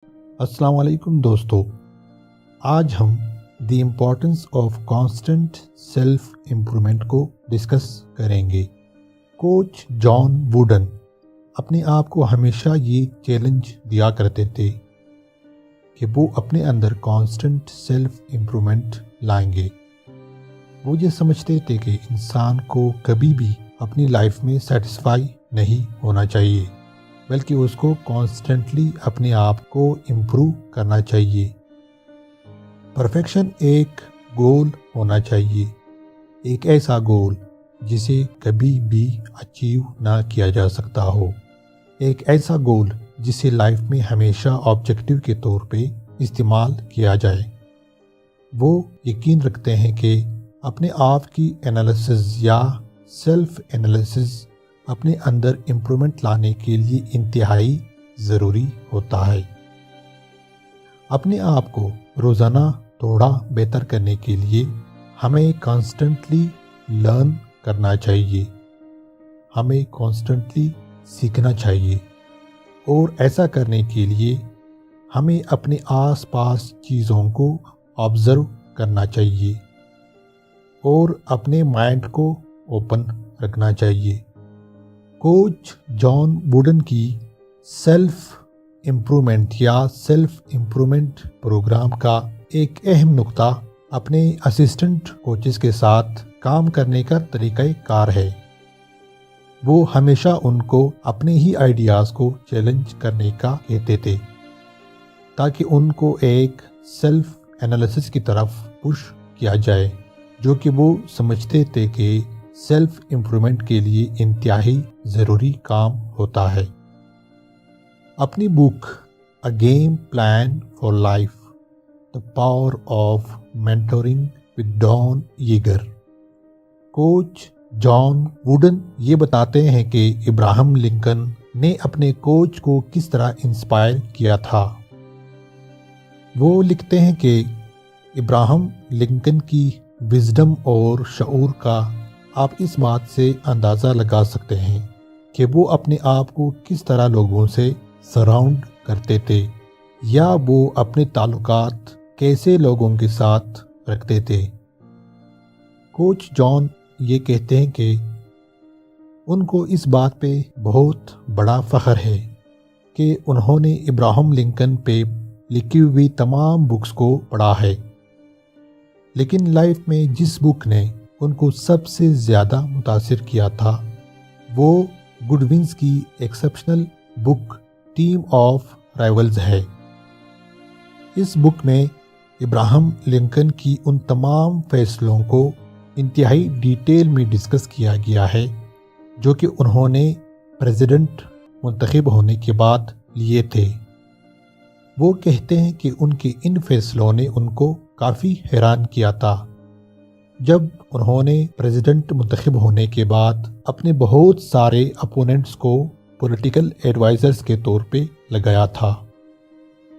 السلام علیکم دوستو، آج ہم the importance of constant self improvement کو ڈسکس کریں گے۔ کوچ جان ووڈن اپنے آپ کو ہمیشہ یہ چیلنج دیا کرتے تھے کہ وہ اپنے اندر کانسٹنٹ سیلف امپرومنٹ لائیں گے۔ وہ یہ سمجھتے تھے کہ انسان کو کبھی بھی اپنی لائف میں سیٹسفائی نہیں ہونا چاہیے، بلکہ اس کو کانسٹنٹلی اپنے آپ کو امپروو کرنا چاہیے۔ پرفیکشن ایک گول ہونا چاہیے، ایک ایسا گول جسے کبھی بھی اچیو نہ کیا جا سکتا ہو، ایک ایسا گول جسے لائف میں ہمیشہ آبجیکٹیو کے طور پہ استعمال کیا جائے۔ وہ یقین رکھتے ہیں کہ اپنے آپ کی انالیسز یا سیلف انالیسز اپنے اندر امپرومنٹ لانے کے لیے انتہائی ضروری ہوتا ہے۔ اپنے آپ کو روزانہ تھوڑا بہتر کرنے کے لیے ہمیں کانسٹنٹلی لرن کرنا چاہیے، ہمیں کانسٹنٹلی سیکھنا چاہیے، اور ایسا کرنے کے لیے ہمیں اپنے آس پاس چیزوں کو آبزرو کرنا چاہیے اور اپنے مائنڈ کو اوپن رکھنا چاہیے۔ کوچ جان ووڈن کی سیلف امپرومنٹ یا سیلف امپرومنٹ پروگرام کا ایک اہم نقطہ اپنے اسسٹنٹ کوچز کے ساتھ کام کرنے کا طریقہ کار ہے۔ وہ ہمیشہ ان کو اپنے ہی آئیڈیاز کو چیلنج کرنے کا کہتے تھے تاکہ ان کو ایک سیلف انالیسس کی طرف پش کیا جائے، جو کہ وہ سمجھتے تھے کہ سیلف امپرومنٹ کے لیے انتہائی ضروری کام ہوتا ہے۔ اپنی book a game plan for life, the power of mentoring with Don Yaeger, coach John Wooden یہ بتاتے ہیں کہ ابراہم لنکن نے اپنے کوچ کو کس طرح انسپائر کیا تھا۔ وہ لکھتے ہیں کہ ابراہم لنکن کی وزڈم اور شعور کا آپ اس بات سے اندازہ لگا سکتے ہیں کہ وہ اپنے آپ کو کس طرح لوگوں سے سراؤنڈ کرتے تھے، یا وہ اپنے تعلقات کیسے لوگوں کے ساتھ رکھتے تھے۔ کوچ جان یہ کہتے ہیں کہ ان کو اس بات پہ بہت بڑا فخر ہے کہ انہوں نے ابراہم لنکن پہ لکھی ہوئی تمام بکس کو پڑھا ہے، لیکن لائف میں جس بک نے ان کو سب سے زیادہ متاثر کیا تھا وہ گڈونز کی ایکسپشنل بک ٹیم آف رائولز ہے۔ اس بک میں ابراہم لنکن کی ان تمام فیصلوں کو انتہائی ڈیٹیل میں ڈسکس کیا گیا ہے جو کہ انہوں نے پریزیڈنٹ منتخب ہونے کے بعد لیے تھے۔ وہ کہتے ہیں کہ ان کے ان فیصلوں نے ان کو کافی حیران کیا تھا جب انہوں نے پریزیڈنٹ منتخب ہونے کے بعد اپنے بہت سارے اپوننٹس کو پولیٹیکل ایڈوائزرز کے طور پہ لگایا تھا۔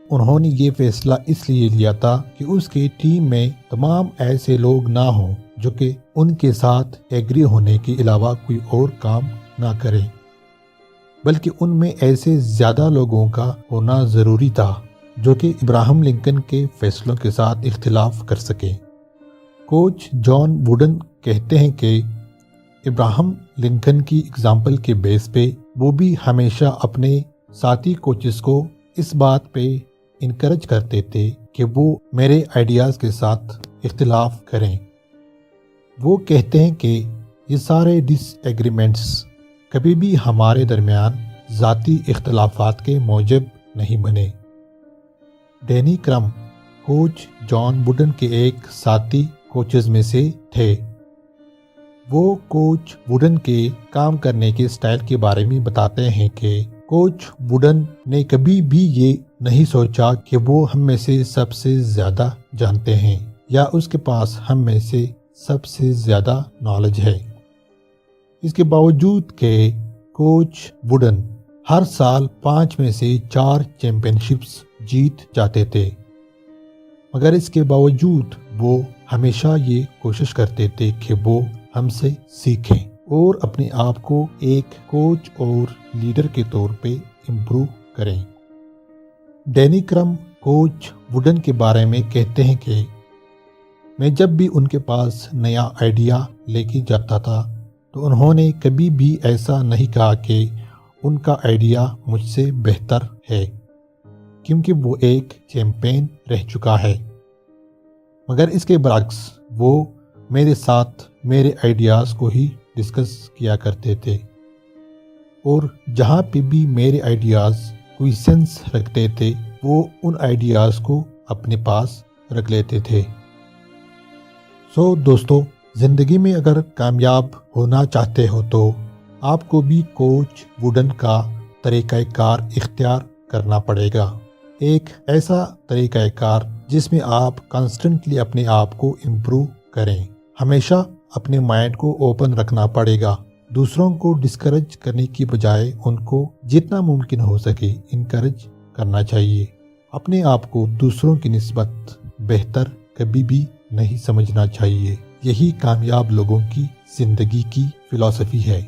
انہوں نے یہ فیصلہ اس لیے لیا تھا کہ اس کے ٹیم میں تمام ایسے لوگ نہ ہوں جو کہ ان کے ساتھ ایگری ہونے کے علاوہ کوئی اور کام نہ کریں، بلکہ ان میں ایسے زیادہ لوگوں کا ہونا ضروری تھا جو کہ ابراہم لنکن کے فیصلوں کے ساتھ اختلاف کر سکیں۔ کوچ جان ووڈن کہتے ہیں کہ ابراہم لنکن کی اگزامپل کے بیس پہ وہ بھی ہمیشہ اپنے ساتھی کوچز کو اس بات پہ انکریج کرتے تھے کہ وہ میرے آئیڈیاز کے ساتھ اختلاف کریں۔ وہ کہتے ہیں کہ یہ سارے ڈس ایگریمنٹس کبھی بھی ہمارے درمیان ذاتی اختلافات کے موجب نہیں بنے۔ ڈینی کرم کوچ جان ووڈن کے ایک ساتھی کوچز میں سے تھے۔ وہ کوچ ووڈن کے کام کرنے کے سٹائل کے بارے میں بتاتے ہیں کہ کوچ ووڈن نے کبھی بھی یہ نہیں سوچا کہ وہ ہم میں سے سب سے زیادہ جانتے ہیں یا اس کے پاس ہم میں سے سب سے زیادہ نالج ہے۔ اس کے باوجود کہ کوچ ووڈن ہر سال 5 میں سے 4 چیمپئن شپس جیت جاتے تھے، مگر اس کے باوجود وہ ہمیشہ یہ کوشش کرتے تھے کہ وہ ہم سے سیکھیں اور اپنے آپ کو ایک کوچ اور لیڈر کے طور پہ امپروو کریں۔ ڈینی کرم کوچ ووڈن کے بارے میں کہتے ہیں کہ میں جب بھی ان کے پاس نیا آئیڈیا لے کے جاتا تھا تو انہوں نے کبھی بھی ایسا نہیں کہا کہ ان کا آئیڈیا مجھ سے بہتر ہے، کیونکہ وہ ایک چیمپئن رہ چکا ہے، مگر اس کے برعکس وہ میرے ساتھ میرے آئیڈیاز کو ہی ڈسکس کیا کرتے تھے، اور جہاں پہ بھی میرے آئیڈیاز کوئی سینس رکھتے تھے وہ ان آئیڈیاز کو اپنے پاس رکھ لیتے تھے۔ دوستو، زندگی میں اگر کامیاب ہونا چاہتے ہو تو آپ کو بھی کوچ ووڈن کا طریقہ کار اختیار کرنا پڑے گا، ایک ایسا طریقہ کار جس میں آپ کانسٹنٹلی اپنے آپ کو امپروو کریں، ہمیشہ اپنے مائنڈ کو اوپن رکھنا پڑے گا، دوسروں کو ڈسکریج کرنے کی بجائے ان کو جتنا ممکن ہو سکے انکریج کرنا چاہیے، اپنے آپ کو دوسروں کی نسبت بہتر کبھی بھی نہیں سمجھنا چاہیے، یہی کامیاب لوگوں کی زندگی کی فلسفی ہے۔